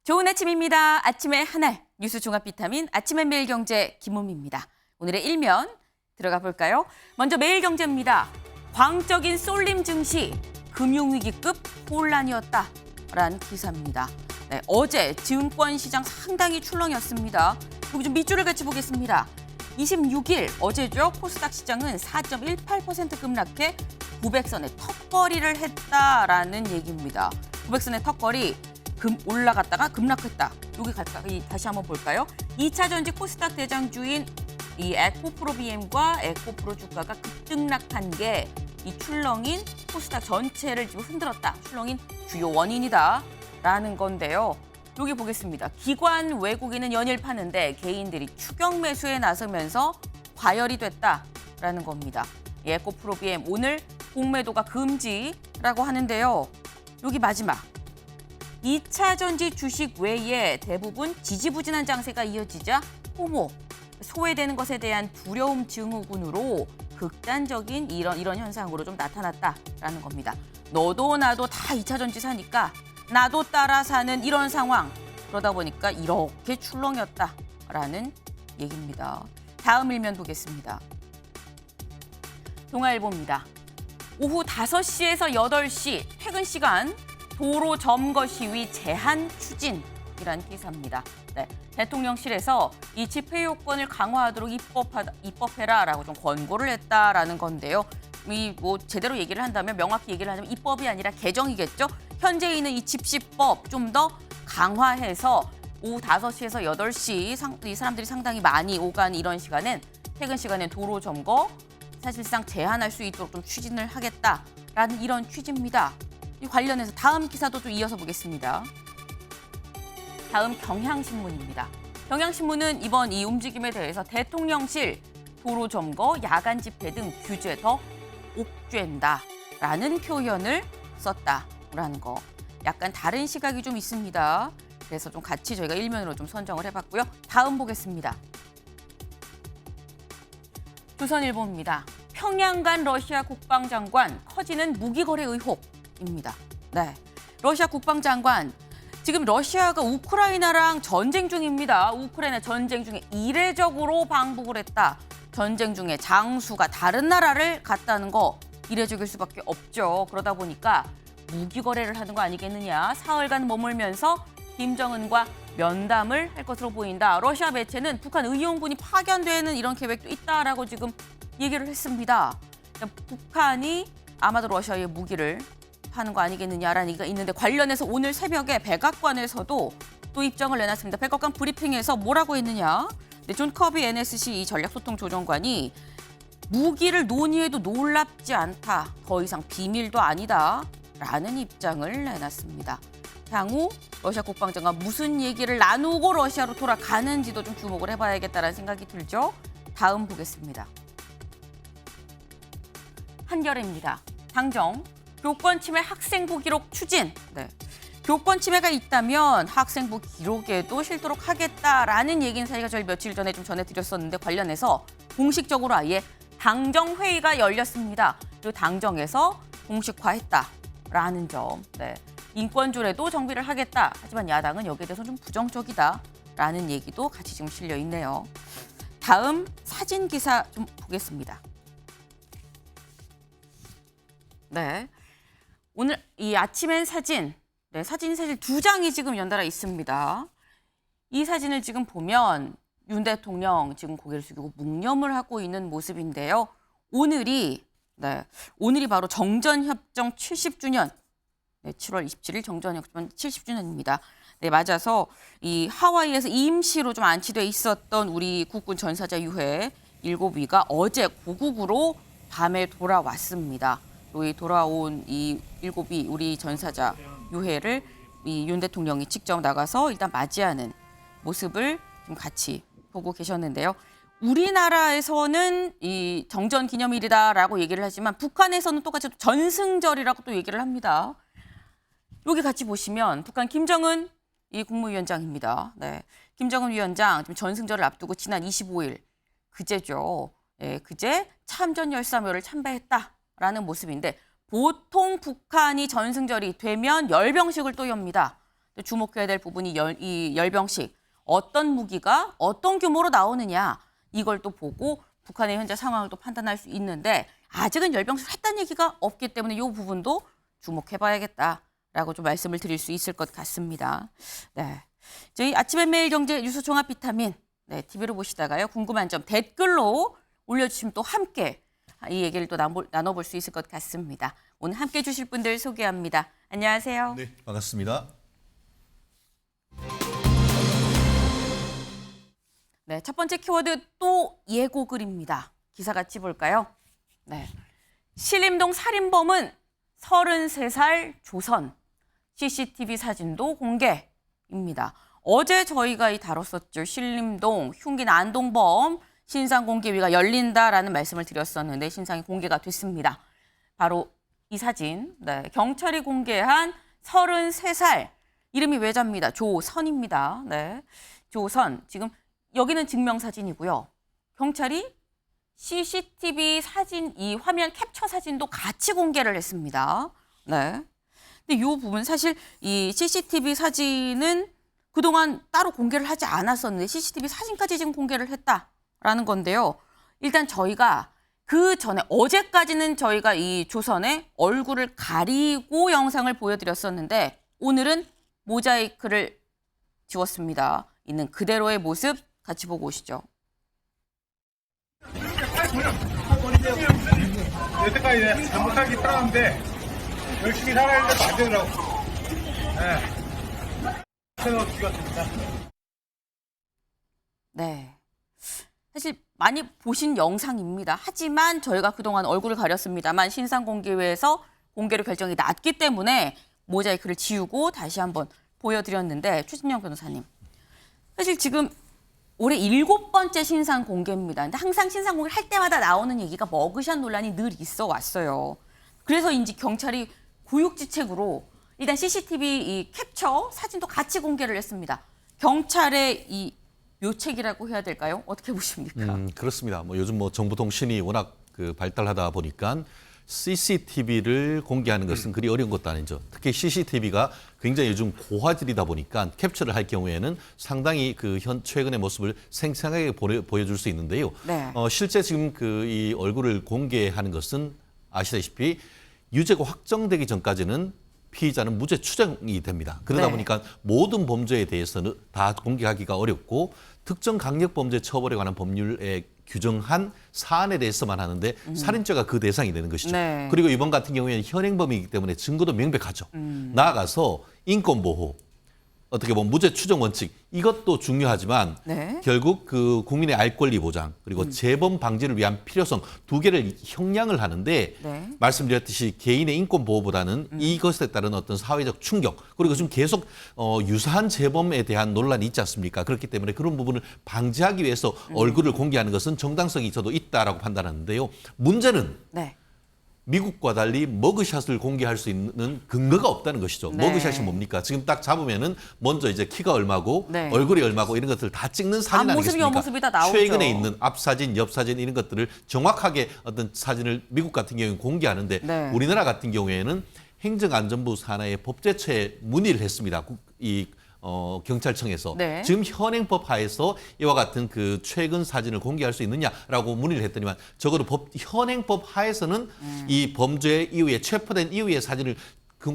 좋은 아침입니다. 아침의 하나 뉴스 종합 비타민 아침의 매일경제 김우미입니다. 오늘의 일면 들어가 볼까요? 먼저 매일경제입니다. 광적인 쏠림 증시 금융위기급 혼란이었다라는 기사입니다. 네, 어제 증권시장 상당히 출렁였습니다. 여기 좀 밑줄을 같이 보겠습니다. 26일 어제죠. 코스닥 시장은 4.18% 급락해 900선의 턱걸이를 했다라는 얘기입니다. 900선의 턱걸이 금 올라갔다가 급락했다. 여기 다시 한번 볼까요? 2차 전지 코스닥 대장주인 이 에코프로비엠과 에코프로 주가가 급등락한 게 이 출렁인 코스닥 전체를 지금 흔들었다. 출렁인 주요 원인이다라는 건데요. 여기 보겠습니다. 기관 외국인은 연일 파는데 개인들이 추격 매수에 나서면서 과열이 됐다라는 겁니다. 에코프로비엠 오늘 공매도가 금지라고 하는데요. 여기 마지막. 2차 전지 주식 외에 대부분 지지부진한 장세가 이어지자 포모, 소외되는 것에 대한 두려움 증후군으로 극단적인 이런 현상으로 좀 나타났다라는 겁니다. 너도 나도 다 2차 전지 사니까 나도 따라 사는 이런 상황. 그러다 보니까 이렇게 출렁였다라는 얘기입니다. 다음 일면 보겠습니다. 동아일보입니다. 오후 5시에서 8시 퇴근 시간 도로 점거 시위 제한 추진이란 기사입니다. 네, 대통령실에서 이 집회 요건을 강화하도록 입법해라라고 좀 권고를 했다라는 건데요. 이 뭐 제대로 얘기를 한다면 명확히 얘기를 하자면 입법이 아니라 개정이겠죠. 현재 있는 이 집시법 좀 더 강화해서 오후 5시에서 8시 이 사람들이 상당히 많이 오간 이런 시간엔 퇴근 시간엔 도로 점거 사실상 제한할 수 있도록 좀 추진을 하겠다라는 이런 취지입니다. 이 관련해서 다음 기사도 좀 이어서 보겠습니다. 다음 경향신문입니다. 경향신문은 이번 이 움직임에 대해서 대통령실 도로 점거, 야간 집회 등 규제 더 옥죄인다라는 표현을 썼다라는 거. 약간 다른 시각이 좀 있습니다. 그래서 좀 같이 저희가 일면으로 좀 선정을 해봤고요. 다음 보겠습니다. 조선일보입니다. 평양 간 러시아 국방장관 커지는 무기거래 의혹입니다. 네, 러시아 국방장관 지금 러시아가 우크라이나랑 전쟁 중입니다. 우크라이나 전쟁 중에 이례적으로 방북을 했다. 전쟁 중에 장수가 다른 나라를 갔다는 거 이례적일 수밖에 없죠. 그러다 보니까 무기 거래를 하는 거 아니겠느냐. 사흘간 머물면서 김정은과 면담을 할 것으로 보인다. 러시아 매체는 북한 의용군이 파견되는 이런 계획도 있다라고 지금 얘기를 했습니다. 북한이 아마도 러시아에 무기를 하는 거 아니겠느냐라는 얘기가 있는데 관련해서 오늘 새벽에 백악관에서도 또 입장을 내놨습니다. 백악관 브리핑에서 뭐라고 했느냐. 네, 존 커비 NSC 이 전략소통조정관이 무기를 논의해도 놀랍지 않다. 더 이상 비밀도 아니다라는 입장을 내놨습니다. 향후 러시아 국방장관 무슨 얘기를 나누고 러시아로 돌아가는지도 좀 주목을 해봐야겠다는 생각이 들죠. 다음 보겠습니다. 한겨레입니다. 당정 교권 침해 학생부 기록 추진. 네. 교권 침해가 있다면 학생부 기록에도 실도록 하겠다라는 얘기는 사실 저희 며칠 전에 좀 전해드렸었는데 관련해서 공식적으로 아예 당정 회의가 열렸습니다. 이 당정에서 공식화했다라는 점. 네. 인권조례도 정비를 하겠다. 하지만 야당은 여기에 대해서 좀 부정적이다라는 얘기도 같이 지금 실려 있네요. 다음 사진 기사 좀 보겠습니다. 네. 오늘 이 아침엔 사진, 네, 사진 사실 2장이 지금 연달아 있습니다. 이 사진을 지금 보면 윤 대통령 지금 고개를 숙이고 묵념을 하고 있는 모습인데요. 오늘이 바로 정전협정 70주년, 네, 7월 27일 정전협정 70주년입니다. 네, 맞아서 이 하와이에서 임시로 좀 안치돼 있었던 우리 국군 전사자 유해 7위가 어제 고국으로 밤에 돌아왔습니다. 또 이 돌아온 이 7위 우리 전사자 유해를 이 윤 대통령이 직접 나가서 일단 맞이하는 모습을 좀 같이 보고 계셨는데요. 우리나라에서는 이 정전 기념일이다라고 얘기를 하지만 북한에서는 똑같이 전승절이라고 또 얘기를 합니다. 여기 같이 보시면 북한 김정은 이 국무위원장입니다. 네, 김정은 위원장 지금 전승절을 앞두고 지난 25일 그제죠. 네, 그제 참전 열사묘를 참배했다라는 모습인데 보통 북한이 전승절이 되면 열병식을 또 엽니다. 또 주목해야 될 부분이 이 열병식 어떤 무기가 어떤 규모로 나오느냐 이걸 또 보고 북한의 현재 상황을 또 판단할 수 있는데 아직은 열병식을 했다는 얘기가 없기 때문에 이 부분도 주목해봐야겠다라고 좀 말씀을 드릴 수 있을 것 같습니다. 네, 저희 아침에 매일경제 뉴스 종합 비타민 네, TV로 보시다가요 궁금한 점 댓글로 올려주시면 또 함께 이 얘기를 또 나눠볼 수 있을 것 같습니다. 오늘 함께 해주실 분들 소개합니다. 안녕하세요. 네, 반갑습니다. 네, 첫 번째 키워드 또 예고글입니다. 기사 같이 볼까요? 네, 신림동 살인범은 33살 조선. CCTV 사진도 공개입니다. 어제 저희가 다뤘었죠. 신림동 흉기는 안동범 신상 공개위가 열린다라는 말씀을 드렸었는데 신상이 공개가 됐습니다. 바로 이 사진, 네, 경찰이 공개한 33살, 이름이 외자입니다. 조선입니다. 네, 조선, 지금 여기는 증명사진이고요. 경찰이 CCTV 사진, 이 화면 캡처 사진도 같이 공개를 했습니다. 네. 근데 이 부분 사실 이 CCTV 사진은 그동안 따로 공개를 하지 않았었는데 CCTV 사진까지 지금 공개를 했다라는 건데요. 일단 저희가 그 전에 어제까지는 저희가 이 조선의 얼굴을 가리고 영상을 보여드렸었는데 오늘은 모자이크를 지웠습니다. 있는 그대로의 모습 같이 보고 오시죠. 여태까지 잘못하기 따랐는데 열심히 살아야 되는데 안 되더라고. 네. 죽였습니다. 네. 사실 많이 보신 영상입니다. 하지만 저희가 그동안 얼굴을 가렸습니다만 신상공개회에서 공개로 결정이 났기 때문에 모자이크를 지우고 다시 한번 보여드렸는데 최진영 변호사님. 사실 지금 올해 7번째 신상 공개입니다. 근데 항상 신상 공개를 할 때마다 나오는 얘기가 머그샷 논란이 늘 있어 왔어요. 그래서인지 경찰이 고육지책으로 일단 CCTV 이 캡처 사진도 같이 공개를 했습니다. 경찰의 이 묘책이라고 해야 될까요? 어떻게 보십니까? 그렇습니다. 요즘 정보통신이 워낙 발달하다 보니까 CCTV를 공개하는 것은 그리 어려운 것도 아니죠. 특히 CCTV가 굉장히 요즘 고화질이다 보니까 캡처를 할 경우에는 상당히 최근의 모습을 생생하게 보여줄 수 있는데요. 네. 실제 지금 이 얼굴을 공개하는 것은 아시다시피 유죄가 확정되기 전까지는 피의자는 무죄 추정이 됩니다. 그러다 네. 보니까 모든 범죄에 대해서는 다 공개하기가 어렵고 특정 강력범죄 처벌에 관한 법률에 규정한 사안에 대해서만 하는데 살인죄가 그 대상이 되는 것이죠. 네. 그리고 이번 같은 경우에는 현행범이기 때문에 증거도 명백하죠. 나아가서 인권보호, 어떻게 보면 무죄 추정 원칙, 이것도 중요하지만 네. 결국 국민의 알 권리 보장 그리고 재범 방지를 위한 필요성 두 개를 형량을 하는데 네. 말씀드렸듯이 개인의 인권 보호보다는 이것에 따른 어떤 사회적 충격 그리고 지금 계속 유사한 재범에 대한 논란이 있지 않습니까? 그렇기 때문에 그런 부분을 방지하기 위해서 얼굴을 공개하는 것은 정당성이 저도 있다라고 판단하는데요. 문제는 네. 미국과 달리 머그샷을 공개할 수 있는 근거가 없다는 것이죠. 네. 머그샷이 뭡니까? 지금 딱 잡으면은 먼저 이제 키가 얼마고 네. 얼굴이 얼마고 이런 것들을 다 찍는 사진 앞모습이 아니겠습니까? 옆모습이 다 나오죠. 최근에 있는 앞사진, 옆사진 이런 것들을 정확하게 어떤 사진을 미국 같은 경우에는 공개하는데 네. 우리나라 같은 경우에는 행정안전부 산하의 법제처에 문의를 했습니다. 경찰청에서 네. 지금 현행법 하에서 이와 같은 최근 사진을 공개할 수 있느냐라고 문의를 했더니만 적어도 현행법 하에서는 이 범죄 이후에 체포된 이후의 사진을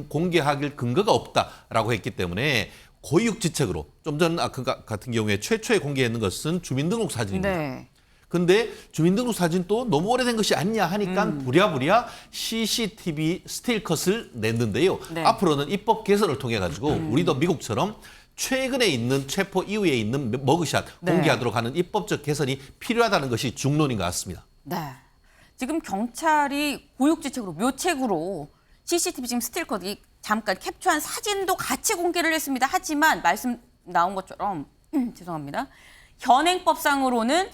공개하길 근거가 없다라고 했기 때문에 고육지책으로 좀 전 같은 경우에 최초에 공개했는 것은 주민등록 사진입니다. 네. 근데 주민등록 사진도 너무 오래된 것이 아니냐 하니까 부랴부랴 CCTV 스틸컷을 냈는데요. 네. 앞으로는 입법 개선을 통해 가지고 우리도 미국처럼 최근에 있는 체포 이후에 있는 머그샷 네. 공개하도록 하는 입법적 개선이 필요하다는 것이 중론인 것 같습니다. 네. 지금 경찰이 고육지책으로 묘책으로 CCTV 지금 스틸컷 이 잠깐 캡처한 사진도 같이 공개를 했습니다. 하지만 말씀 나온 것처럼 죄송합니다. 현행법상으로는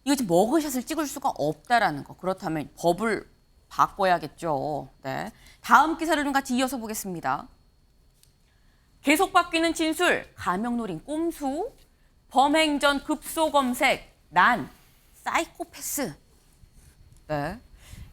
이거 지금 머그샷을 찍을 수가 없다라는 거. 그렇다면 법을 바꿔야겠죠. 네. 다음 기사를 좀 같이 이어서 보겠습니다. 계속 바뀌는 진술, 가명 노린 꼼수, 범행 전 급소 검색, 난 사이코패스. 네.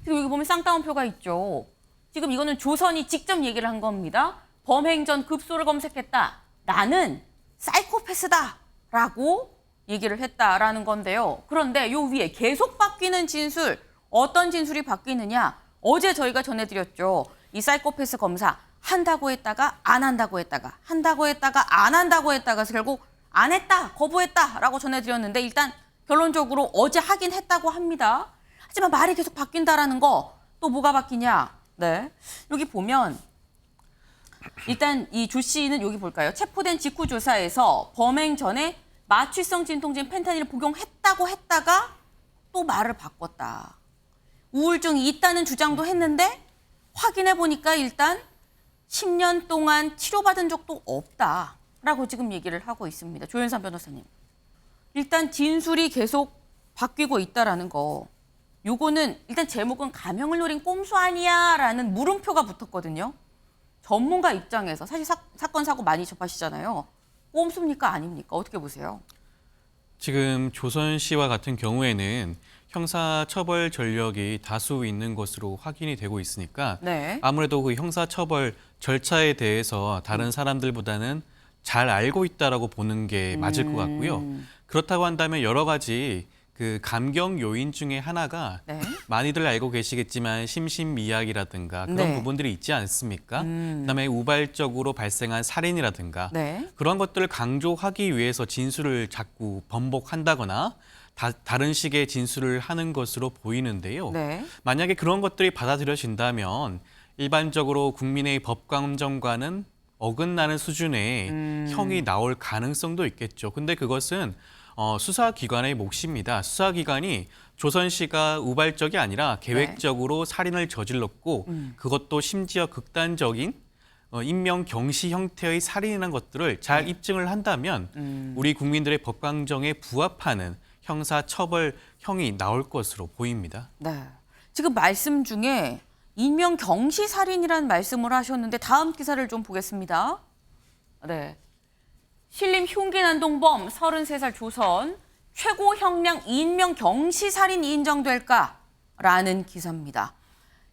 그리고 여기 보면 쌍따옴표가 있죠. 지금 이거는 조선이 직접 얘기를 한 겁니다. 범행 전 급소를 검색했다. 나는 사이코패스다라고 얘기를 했다라는 건데요. 그런데 요 위에 계속 바뀌는 진술, 어떤 진술이 바뀌느냐? 어제 저희가 전해드렸죠. 이 사이코패스 검사 한다고 했다가 안 한다고 했다가 한다고 했다가 안 한다고 했다가 결국 안 했다, 거부했다라고 전해드렸는데 일단 결론적으로 어제 하긴 했다고 합니다. 하지만 말이 계속 바뀐다라는 거 또 뭐가 바뀌냐? 네, 여기 보면 일단 이 조 씨는 여기 볼까요? 체포된 직후 조사에서 범행 전에 마취성 진통제 펜타닐을 복용했다고 했다가 또 말을 바꿨다. 우울증이 있다는 주장도 했는데 확인해 보니까 일단 10년 동안 치료받은 적도 없다라고 지금 얘기를 하고 있습니다. 조현선 변호사님. 일단 진술이 계속 바뀌고 있다라는 거. 요거는 일단 제목은 감형을 노린 꼼수 아니야라는 물음표가 붙었거든요. 전문가 입장에서 사실 사건 사고 많이 접하시잖아요. 꼼수입니까 아닙니까? 어떻게 보세요? 지금 조선 씨와 같은 경우에는 형사 처벌 전력이 다수 있는 것으로 확인이 되고 있으니까 네. 아무래도 그 형사 처벌 절차에 대해서 다른 사람들보다는 잘 알고 있다라고 보는 게 맞을 것 같고요. 그렇다고 한다면 여러 가지 그 감경 요인 중에 하나가 네. 많이들 알고 계시겠지만 심신미약이라든가 그런 네. 부분들이 있지 않습니까? 그다음에 우발적으로 발생한 살인이라든가 네. 그런 것들을 강조하기 위해서 진술을 자꾸 번복한다거나 다른 식의 진술을 하는 것으로 보이는데요. 네. 만약에 그런 것들이 받아들여진다면 일반적으로 국민의 법감정과는 어긋나는 수준의 형이 나올 가능성도 있겠죠. 근데 그것은 수사기관의 몫입니다. 수사기관이 조선 씨가 우발적이 아니라 계획적으로 살인을 저질렀고 그것도 심지어 극단적인 인명 경시 형태의 살인이라는 것들을 잘 입증을 한다면 우리 국민들의 법감정에 부합하는 형사 처벌형이 나올 것으로 보입니다. 네. 지금 말씀 중에 인명 경시 살인이라는 말씀을 하셨는데 다음 기사를 좀 보겠습니다. 네. 신림 흉기 난동범 33살 조선 최고 형량 인명 경시 살인이 인정될까라는 기사입니다.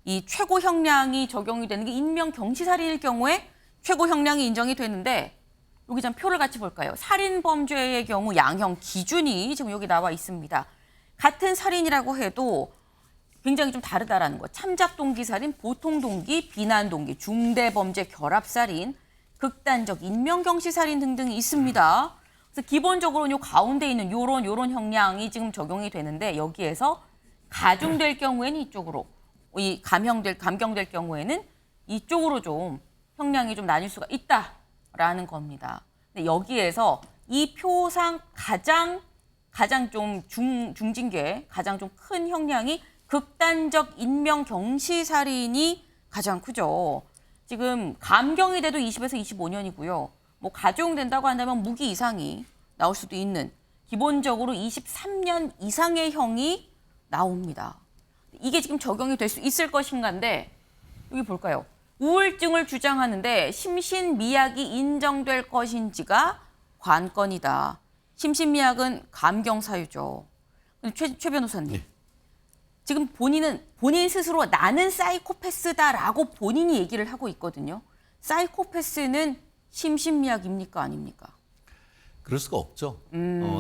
이 최고 형량이 적용이 되는 게 인명 경시 살인일 경우에 최고 형량이 인정이 되는데 여기 좀 표를 같이 볼까요? 살인 범죄의 경우 양형 기준이 지금 여기 나와 있습니다. 같은 살인이라고 해도 굉장히 좀 다르다라는 거. 참작 동기 살인, 보통 동기, 비난 동기, 중대 범죄 결합 살인, 극단적 인명 경시 살인 등등이 있습니다. 그래서 기본적으로 요 가운데 있는 요런 형량이 지금 적용이 되는데 여기에서 가중될 경우에는 이쪽으로, 이 감경될 경우에는 이쪽으로 좀 형량이 좀 나뉠 수가 있다라는 겁니다. 근데 여기에서 이 표상 가장 좀 중징계, 가장 좀 큰 형량이 극단적 인명 경시 살인이 가장 크죠. 지금 감경이 돼도 20에서 25년이고요. 뭐 가중된다고 한다면 무기 이상이 나올 수도 있는 기본적으로 23년 이상의 형이 나옵니다. 이게 지금 적용이 될 수 있을 것인가인데 여기 볼까요? 우울증을 주장하는데 심신미약이 인정될 것인지가 관건이다. 심신미약은 감경 사유죠. 최 변호사님. 네. 지금 본인 스스로 나는 사이코패스다라고 본인이 얘기를 하고 있거든요. 사이코패스는 심신미약입니까 아닙니까? 그럴 수가 없죠.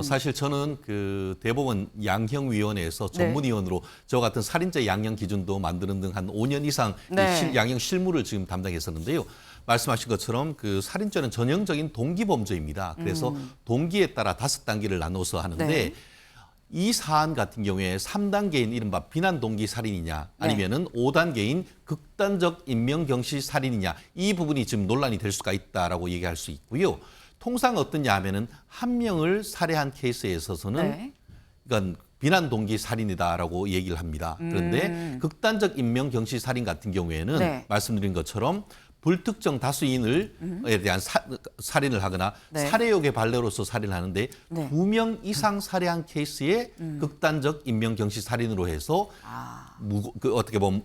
사실 저는 그 대법원 양형위원회에서 전문위원으로 저 같은 살인죄 양형 기준도 만드는 등 한 5년 이상 네. 양형 실무를 지금 담당했었는데요. 말씀하신 것처럼 그 살인죄는 전형적인 동기 범죄입니다. 그래서 동기에 따라 5단계를 나눠서 하는데 네. 이 사안 같은 경우에 3단계인 이른바 비난 동기 살인이냐 아니면은 5단계인 극단적 인명 경시 살인이냐 이 부분이 지금 논란이 될 수가 있다라고 얘기할 수 있고요. 통상 어떠냐 하면은 한 명을 살해한 케이스에 있어서는 네. 이건 비난 동기 살인이다라고 얘기를 합니다. 그런데 극단적 인명 경시 살인 같은 경우에는 네. 말씀드린 것처럼 불특정 다수인을에 대한 살인을 하거나 네. 살해욕의 발레로서 살인을 하는데 네. 2명 이상 살해한 케이스에 극단적 인명 경시 살인으로 해서 어떻게 보면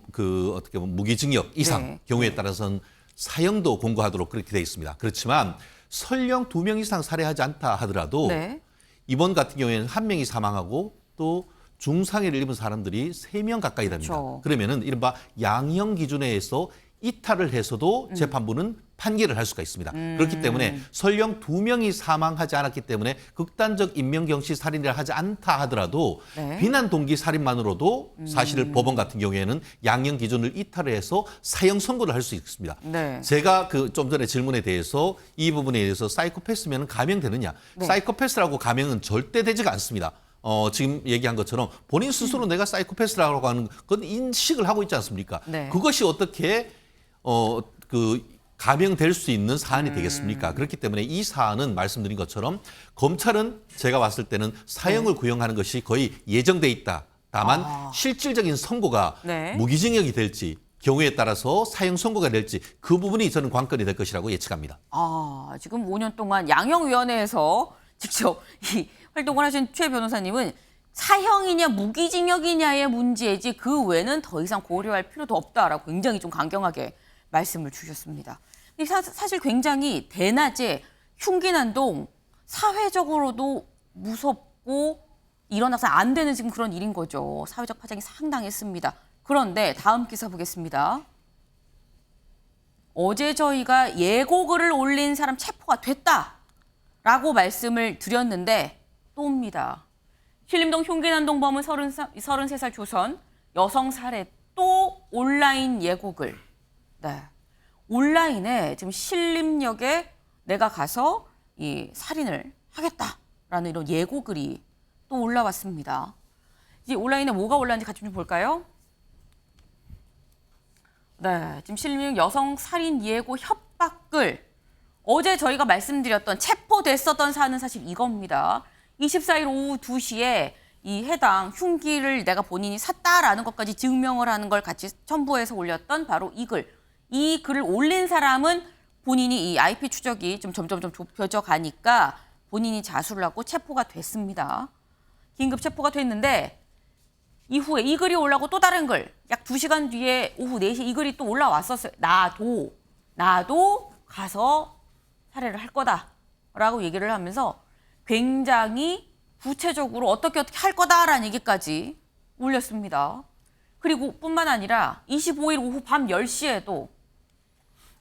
무기징역 이상 네. 경우에 따라서는 사형도 공고하도록 그렇게 되어 있습니다. 그렇지만 설령 2명 이상 살해하지 않다 하더라도 네. 이번 같은 경우에는 1명이 사망하고 또 중상해를 입은 사람들이 3명 가까이 됩니다. 그렇죠. 그러면은 이른바 양형 기준에 의해서 이탈을 해서도 재판부는 판결을 할 수가 있습니다. 그렇기 때문에 설령 2명이 사망하지 않았기 때문에 극단적 인명경시 살인을 하지 않다 하더라도 네. 비난 동기 살인만으로도 사실 법원 같은 경우에는 양형 기준을 이탈을 해서 사형 선고를 할 수 있습니다. 네. 제가 그 좀 전에 질문에 대해서 이 부분에 대해서 사이코패스면 감형되느냐? 네. 사이코패스라고 감형은 절대 되지가 않습니다. 지금 얘기한 것처럼 본인 스스로 내가 사이코패스라고 하는 건 인식을 하고 있지 않습니까? 네. 그것이 어떻게 그 감형될 수 있는 사안이 되겠습니까? 그렇기 때문에 이 사안은 말씀드린 것처럼 검찰은 제가 봤을 때는 사형을 구형하는 것이 거의 예정돼 있다. 다만 실질적인 선고가 네. 무기징역이 될지 경우에 따라서 사형 선고가 될지 그 부분이 저는 관건이 될 것이라고 예측합니다. 지금 5년 동안 양형위원회에서 직접 이 활동을 하신 최 변호사님은 사형이냐 무기징역이냐의 문제지 그 외에는 더 이상 고려할 필요도 없다라고 굉장히 좀 강경하게 말씀을 주셨습니다. 근데 사실 굉장히 대낮에 흉기난동 사회적으로도 무섭고 일어나서 안 되는 지금 그런 일인 거죠. 사회적 파장이 상당했습니다. 그런데 다음 기사 보겠습니다. 어제 저희가 예고글을 올린 사람 체포가 됐다라고 말씀을 드렸는데 또입니다. 신림동 흉기난동범은 33살 조선 여성 살해 또 온라인 예고글. 네. 온라인에 지금 신림역에 내가 가서 이 살인을 하겠다라는 이런 예고글이 또 올라왔습니다. 이제 온라인에 뭐가 올라왔는지 같이 좀 볼까요? 네, 지금 신림역 여성 살인 예고 협박글. 어제 저희가 말씀드렸던 체포됐었던 사안은 사실 이겁니다. 24일 오후 2시에 이 해당 흉기를 내가 본인이 샀다라는 것까지 증명을 하는 걸 같이 첨부해서 올렸던 바로 이 글. 이 글을 올린 사람은 본인이 이 IP 추적이 좀 점점 좁혀져 가니까 본인이 자수를 하고 체포가 됐습니다. 긴급 체포가 됐는데 이후에 이 글이 올라오고 또 다른 글, 약 2시간 뒤에 오후 4시 이 글이 또 올라왔었어요. 나도 가서 살해를 할 거다라고 얘기를 하면서 굉장히 구체적으로 어떻게 할 거다라는 얘기까지 올렸습니다. 그리고 뿐만 아니라 25일 오후 밤 10시에도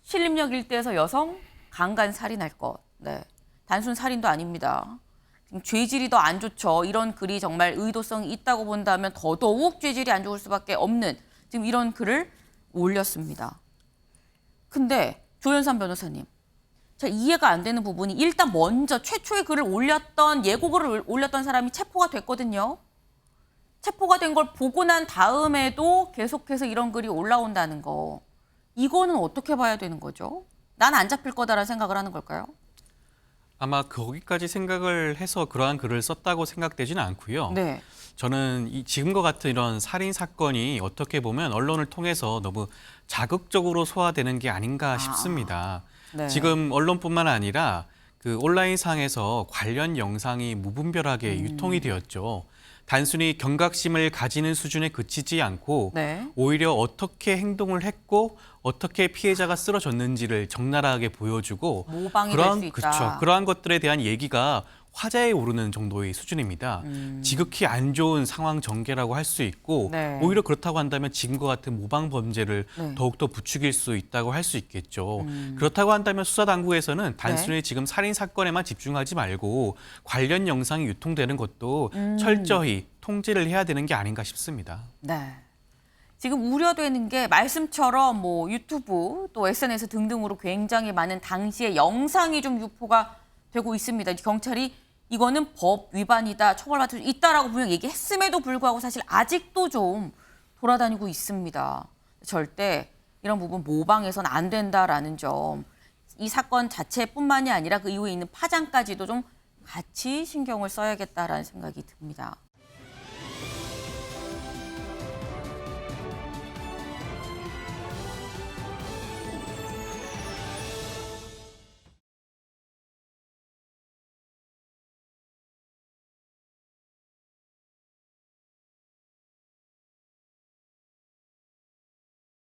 신림역 일대에서 여성 강간 살인할 것. 네, 단순 살인도 아닙니다. 지금 죄질이 더 안 좋죠. 이런 글이 정말 의도성이 있다고 본다면 더더욱 죄질이 안 좋을 수밖에 없는 지금 이런 글을 올렸습니다. 근데 조현삼 변호사님, 제가 이해가 안 되는 부분이 일단 먼저 최초의 글을 올렸던 예고글을 올렸던 사람이 체포가 됐거든요. 체포가 된 걸 보고 난 다음에도 계속해서 이런 글이 올라온다는 거. 이거는 어떻게 봐야 되는 거죠? 난 안 잡힐 거다라는 생각을 하는 걸까요? 아마 거기까지 생각을 해서 그러한 글을 썼다고 생각되지는 않고요. 네. 저는 지금과 같은 이런 살인 사건이 어떻게 보면 언론을 통해서 너무 자극적으로 소화되는 게 아닌가 싶습니다. 네. 지금 언론뿐만 아니라 그 온라인상에서 관련 영상이 무분별하게 유통이 되었죠. 단순히 경각심을 가지는 수준에 그치지 않고 네. 오히려 어떻게 행동을 했고 어떻게 피해자가 쓰러졌는지를 적나라하게 보여주고 모방이 될 수 있다. 그렇죠. 그러한 것들에 대한 얘기가 화제에 오르는 정도의 수준입니다. 지극히 안 좋은 상황 전개라고 할 수 있고 네. 오히려 그렇다고 한다면 지금과 같은 모방 범죄를 네. 더욱더 부추길 수 있다고 할 수 있겠죠. 그렇다고 한다면 수사당국에서는 단순히 네. 지금 살인 사건에만 집중하지 말고 관련 영상이 유통되는 것도 철저히 통제를 해야 되는 게 아닌가 싶습니다. 네. 지금 우려되는 게 말씀처럼 뭐 유튜브 또 SNS 등등으로 굉장히 많은 당시의 영상이 좀 유포가 되고 있습니다. 경찰이 이거는 법 위반이다, 처벌받을 수 있다라고 분명히 얘기했음에도 불구하고 사실 아직도 좀 돌아다니고 있습니다. 절대 이런 부분 모방해서는 안 된다라는 점. 이 사건 자체뿐만이 아니라 그 이후에 있는 파장까지도 좀 같이 신경을 써야겠다라는 생각이 듭니다.